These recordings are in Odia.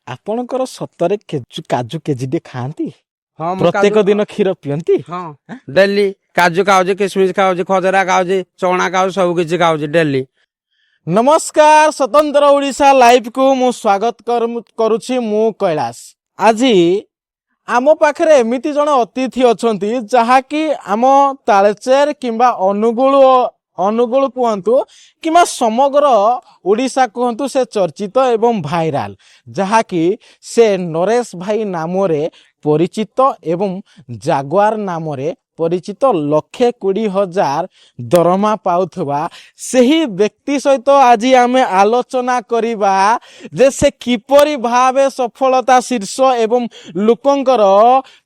ଆପଣଙ୍କର ସତରେ କାଜୁ କେଜିଟେ ଖାଆନ୍ତି? ହଁ ପ୍ରତ୍ୟେକ ଦିନ କ୍ଷୀର ପିଅନ୍ତି? ହଁ ଡେଲି କାଜୁ ଖାଉଛି, କିସମିସ ଖାଉଛି, ଖଜରା ଖାଉଛି, ଚଣା ଖାଉଛି, ସବୁ କିଛି ଖାଉଛି ଡେଲି। ନମସ୍କାର, ସ୍ୱତନ୍ତ୍ର ଓଡ଼ିଶା ଲାଇଭକୁ ମୁଁ ସ୍ୱାଗତ କରୁଛି। ମୁଁ କୈଳାସ। ଆଜି ଆମ ପାଖରେ ଏମିତି ଜଣେ ଅତିଥି ଅଛନ୍ତି ଯାହାକି ଆମ ତାଳଚେର କିମ୍ବା ଅନୁଗୁଳ କୁହନ୍ତୁ କିମ୍ବା ସମଗ୍ର ଓଡ଼ିଶା କୁହନ୍ତୁ, ସେ ଚର୍ଚ୍ଚିତ ଏବଂ ଭାଇରାଲ, ଯାହାକି ସେ ନରେଶ ଭାଇ ନାମରେ ପରିଚିତ ଏବଂ ଜାଗୁଆର ନାମରେ ପରିଚିତ। 1,20,000 ଦରମା ପାଉଥିବା ସେହି ବ୍ୟକ୍ତି ସହିତ ଆଜି ଆମେ ଆଲୋଚନା କରିବା ଯେ ସେ କିପରି ଭାବେ ସଫଳତା ଶୀର୍ଷ ଏବଂ ଲୋକଙ୍କର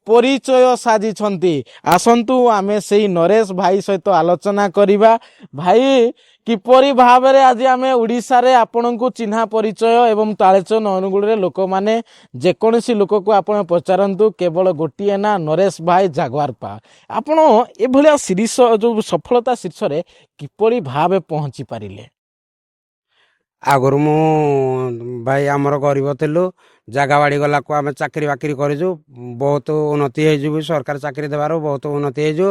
ପରିଚୟ ସାଜିଛନ୍ତି। ଆସନ୍ତୁ ଆମେ ସେଇ ନରେଶ ଭାଇ ସହିତ ଆଲୋଚନା କରିବା। ଭାଇ, କିପରି ଭାବରେ ଆଜି ଆମେ ଓଡ଼ିଶାରେ ଆପଣଙ୍କୁ ଚିହ୍ନା ପରିଚୟ ଏବଂ ତାଳଚେର ଅନୁଗୁଳରେ ଲୋକମାନେ ଯେକୌଣସି ଲୋକକୁ ଆପଣ ପଚାରନ୍ତୁ, କେବଳ ଗୋଟିଏ ନା, ନରେଶ ଭାଇ ଜାଗୁଆର ପା। ଆପଣ ଏଭଳିଆ ଶୀର୍ଷ ଯୋଉ ସଫଳତା ଶୀର୍ଷରେ କିପରି ଭାବେ ପହଞ୍ଚି ପାରିଲେ? ଆଗରୁ ମୁଁ ଭାଇ ଆମର ଗରିବ ଥିଲୁ, ଜାଗା ବାଡ଼ି ଗଲାକୁ ଆମେ ଚାକିରି ବାକିରି କରିଛୁ, ବହୁତ ଉନ୍ନତି ହେଇଛୁ, ସରକାର ଚାକିରି ଦେବାରୁ ବହୁତ ଉନ୍ନତି ହେଇଛୁ।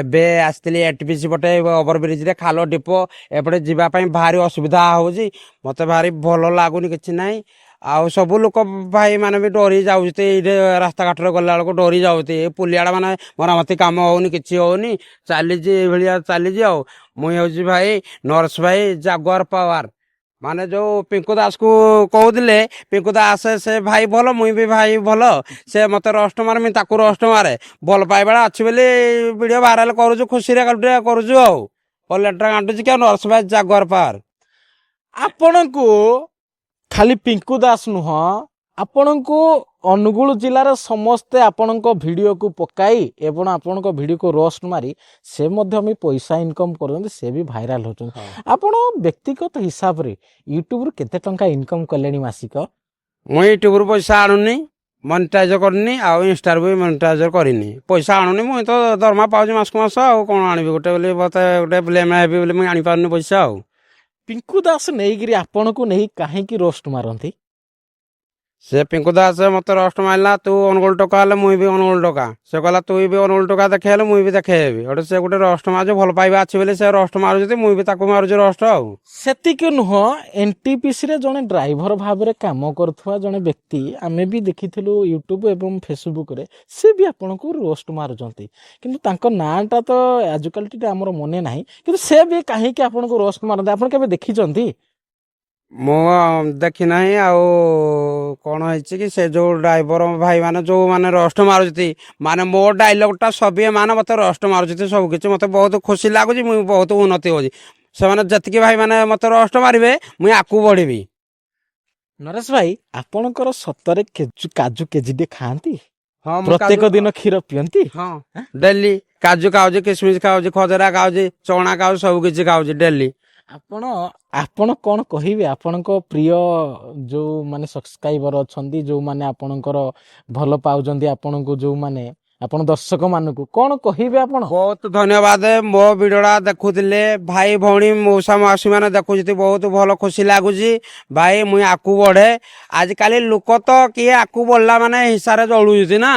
ଏବେ ଆସିଥିଲି ଏଟିପିସି ପଟେ, ଓଭରବ୍ରିଜରେ ଖାଲ ଡିପ ଏପଟେ ଯିବା ପାଇଁ ଭାରି ଅସୁବିଧା ହେଉଛି। ମୋତେ ଭାରି ଭଲ ଲାଗୁନି, କିଛି ନାହିଁ। ଆଉ ସବୁ ଲୋକ ଭାଇ ମାନେ ବି ଡରି ଯାଉଛନ୍ତି, ଏଇଠି ରାସ୍ତାଘାଟରେ ଗଲାବେଳକୁ ଡରି ଯାଉଛନ୍ତି। ଏ ପୁଲିଆଡ଼ା ମାନେ ମରାମତି କାମ ହେଉନି, କିଛି ହେଉନି, ଚାଲିଛି ଏଇଭଳିଆ ଚାଲିଛି। ଆଉ ମୁଁ ହେଉଛି ଭାଇ ନରେଶ ଭାଇ ଜାଗୁଆର ପାୱାର, ମାନେ ଯୋଉ ପିଙ୍କୁ ଦାସକୁ କହୁଥିଲେ, ପିଙ୍କୁ ଦାସ ସେ ଭାଇ ଭଲ, ମୁଇଁ ବି ଭାଇ ଭଲ। ସେ ମୋତେ ରୋଷ୍ଟ ମାରେ, ମୁଇଁ ତାକୁ ରୋଷ୍ଟ ମାରେ। ଭଲ ପାଇବାଟା ଅଛି ବୋଲି ଭିଡ଼ିଓ ଭାଇରାଲ କରୁଛୁ, ଖୁସିରେ କରୁଛୁ। ଆଉ ପଲେଟରେ କାଟୁଛି କି ନରେଶ ଭାଇ ଜାଗୁଆର ପାୱାର। ଆପଣଙ୍କୁ ଖାଲି ପିଙ୍କୁ ଦାସ ନୁହଁ, ଆପଣଙ୍କୁ ଅନୁଗୁଳ ଜିଲ୍ଲାର ସମସ୍ତେ ଆପଣଙ୍କ ଭିଡ଼ିଓକୁ ପକାଇ ଏବଂ ଆପଣଙ୍କ ଭିଡ଼ିଓକୁ ରୋଷ୍ଟ ମାରି ସେ ମଧ୍ୟ ବି ପଇସା ଇନକମ୍ କରୁଛନ୍ତି, ସେ ବି ଭାଇରାଲ ହେଉଛନ୍ତି। ଆପଣ ବ୍ୟକ୍ତିଗତ ହିସାବରେ ୟୁଟ୍ୟୁବରୁ କେତେ ଟଙ୍କା ଇନକମ୍ କଲେଣି ମାସିକ? ମୁଁ ୟୁଟ୍ୟୁବରୁ ପଇସା ଆଣୁନି, ମନିଟାଇଜ କରିନି, ଆଉ ଇନଷ୍ଟାରୁ ବି ମନିଟାଇଜ କରିନି। ପଇସା ଆଣୁନି, ମୁଁ ତ ଦରମା ପାଉଛି ମାସକୁ ମାସ, ଆଉ କ'ଣ ଆଣିବି? ଗୋଟେ ବୋଲି ମୋତେ ଗୋଟେ ବ୍ଲେମ୍ ହେବି ବୋଲି ମୁଁ ଆଣିପାରୁନି ପଇସା। ଆଉ ପିଙ୍କୁ ଦାସ ନେଇକିରି ଆପଣଙ୍କୁ ନେଇ କାହିଁକି ରୋଷ୍ଟ ମାରନ୍ତି? ସେ ପିଙ୍କୁ ଦାସ ମୋତେ ରୋଷ୍ଟ ମାରିଲା, ତୁ ଅନୁଗୁଳ ଟୋକା ହେଲେ ମୁଇଁ ବି ଅନୁଗୁଳ ଟୋକା। ସେ କହିଲା ତୁ ବି ଅନୁଗୁଳ ଟୋକା ଦେଖେଇଲେ ମୁଇଁ ବି ଦେଖେଇବି। ଗୋଟେ ସେ ଗୋଟେ ରୋଷ୍ଟ ମାରୁଛି, ଭଲ ପାଇବା ଅଛି ବୋଲି ସେ ରୋଷ୍ଟ ମାରୁଛନ୍ତି, ମୁଇଁ ବି ତାକୁ ମାରୁଛି ରୋଷ୍ଟ। ଆଉ ସେତିକି ନୁହଁ, ଏନଟିପିସିରେ ଜଣେ ଡ୍ରାଇଭର ଭାବରେ କାମ କରୁଥିବା ଜଣେ ବ୍ୟକ୍ତି ଆମେ ବି ଦେଖିଥିଲୁ ୟୁଟ୍ୟୁବ ଏବଂ ଫେସବୁକରେ, ସେ ବି ଆପଣଙ୍କୁ ରୋଷ୍ଟ ମାରୁଛନ୍ତି। କିନ୍ତୁ ତାଙ୍କ ନାଁଟା ତ ଆଜିକାଲି ଆମର ମନେ ନାହିଁ, କିନ୍ତୁ ସେ ବି କାହିଁକି ଆପଣଙ୍କୁ ରୋଷ୍ଟ ମାରନ୍ତି ଆପଣ କେବେ ଦେଖିଛନ୍ତି? ମୁଁ ଦେଖି ନାହିଁ। ଆଉ କ'ଣ ହେଇଛି କି, ସେ ଯୋଉ ଡ୍ରାଇଭର ଭାଇ ମାନେ ଯୋଉମାନେ ରୋଷ୍ଟ ମାରୁଛନ୍ତି, ମାନେ ମୋ ଡାଇଲଗଟା ସଭିଏ ମାନେ ମୋତେ ରୋଷ୍ଟ ମାରୁଛନ୍ତି, ସବୁ କିଛି ମୋତେ ବହୁତ ଖୁସି ଲାଗୁଛି, ମୁଁ ବହୁତ ଉନ୍ନତି ହେଉଛି। ସେମାନେ ଯେତିକି ଭାଇ ମାନେ ମୋତେ ରୋଷ୍ଟ ମାରିବେ, ମୁଇଁ ଆଗକୁ ବଢ଼ିବି। ନରେଶ ଭାଇ, ଆପଣଙ୍କର ସତରେ କାଜୁ କେଜିଟେ ଖାଆନ୍ତି? ହଁ ମୁଁ ପ୍ରତ୍ୟେକ ଦିନ କ୍ଷୀର ପିଅନ୍ତି? ହଁ ଡେଲି କାଜୁ ଖାଉଛି, କିସମିସ ଖାଉଛି, ଖଜରା ଖାଉଛି, ଚଣା ଖାଉଛି, ସବୁ କିଛି ଖାଉଛି ଡେଲି। ଆପଣ କ'ଣ କହିବେ ଆପଣଙ୍କ ପ୍ରିୟ ଯୋଉ ମାନେ ସବସ୍କ୍ରାଇବର ଅଛନ୍ତି, ଯୋଉମାନେ ଆପଣଙ୍କର ଭଲ ପାଉଛନ୍ତି ଆପଣଙ୍କୁ, ଯୋଉମାନେ ଆପଣ ଦର୍ଶକ ମାନଙ୍କୁ କ'ଣ କହିବେ ଆପଣ? ବହୁତ ଧନ୍ୟବାଦ। ମୋ ଭିଡ଼ିଓଟା ଦେଖୁଥିଲେ ଭାଇ ଭଉଣୀ ମଉସା ମାଉସୀ ମାନେ ଦେଖୁଛନ୍ତି, ବହୁତ ଭଲ ଖୁସି ଲାଗୁଛି। ଭାଇ ମୁଇଁ ଆଗକୁ ବଢ଼େ। ଆଜିକାଲି ଲୋକ ତ କିଏ ଆଗକୁ ବଢ଼ିଲା ମାନେ ହିଂସାରେ ଜଳୁଛନ୍ତି ନା,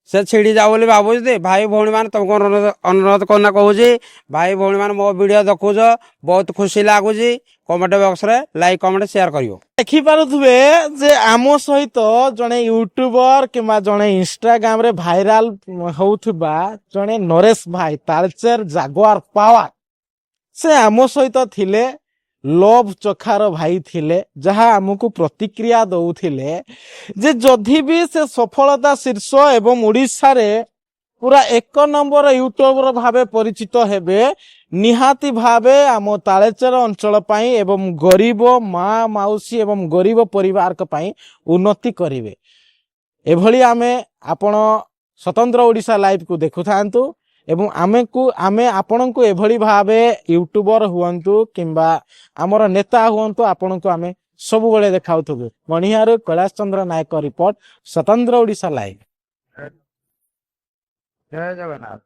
ସେ ଛିଡ଼ି ଯାଉ ବୋଲି ଭାବୁଛନ୍ତି। ଭାଇ ଭଉଣୀ ମାନେ ତମକୁ ଅନୁରୋଧ କରିନା କହୁଛି, ଭାଇ ଭଉଣୀ ମାନେ ମୋ ଭିଡ଼ିଓ ଦେଖୁଛ, ବହୁତ ଖୁସି ଲାଗୁଛି। କମେଣ୍ଟ ବକ୍ସରେ ଲାଇକ୍ କମେଣ୍ଟ ସେୟାର କରିବ। ଦେଖିପାରୁଥିବେ ଯେ ଆମ ସହିତ ଜଣେ ୟୁଟ୍ୟୁବର କିମ୍ବା ଜଣେ ଇନଷ୍ଟାଗ୍ରାମରେ ଭାଇରାଲ ହଉଥିବା ଜଣେ ନରେଶ ଭାଇ, ତାଳଚେର ଜାଗୁଆର ପାୱାର, ସେ ଆମ ସହିତ ଥିଲେ। ଲଭ ଚଖାର ଭାଇ ଥିଲେ, ଯାହା ଆମକୁ ପ୍ରତିକ୍ରିୟା ଦଉଥିଲେ ଯେ ଯଦି ବି ସେ ସଫଳତା ଶୀର୍ଷ ଏବଂ ଓଡ଼ିଶାରେ ପୁରା 1 ନମ୍ବର ୟୁଟ୍ୟୁବର ଭାବେ ପରିଚିତ ହେବେ, ନିହାତି ଭାବେ ଆମ ତାଳଚେର ଅଞ୍ଚଳ ପାଇଁ ଏବଂ ଗରିବ ମା ମାଉସୀ ଏବଂ ଗରିବ ପରିବାରଙ୍କ ପାଇଁ ଉନ୍ନତି କରିବେ। ଏଭଳି ଆପଣ ସ୍ୱତନ୍ତ୍ର ଓଡ଼ିଶା ଲାଇଭକୁ ଦେଖୁଥାନ୍ତୁ ଏବଂ ଆମେ ଆପଣଙ୍କୁ ଏଭଳି ଭାବେ ୟୁଟ୍ୟୁବର ହୁଅନ୍ତୁ କିମ୍ବା ଆମର ନେତା ହୁଅନ୍ତୁ, ଆପଣଙ୍କୁ ଆମେ ସବୁବେଳେ ଦେଖାଉଥିବୁ। ମଣିହାରୁ କୈଳାସ ଚନ୍ଦ୍ର ନାୟକ ରିପୋର୍ଟ, ସ୍ୱତନ୍ତ୍ର ଓଡ଼ିଶା ଲାଇଭ। ଜୟ ଜଗନ୍ନାଥ।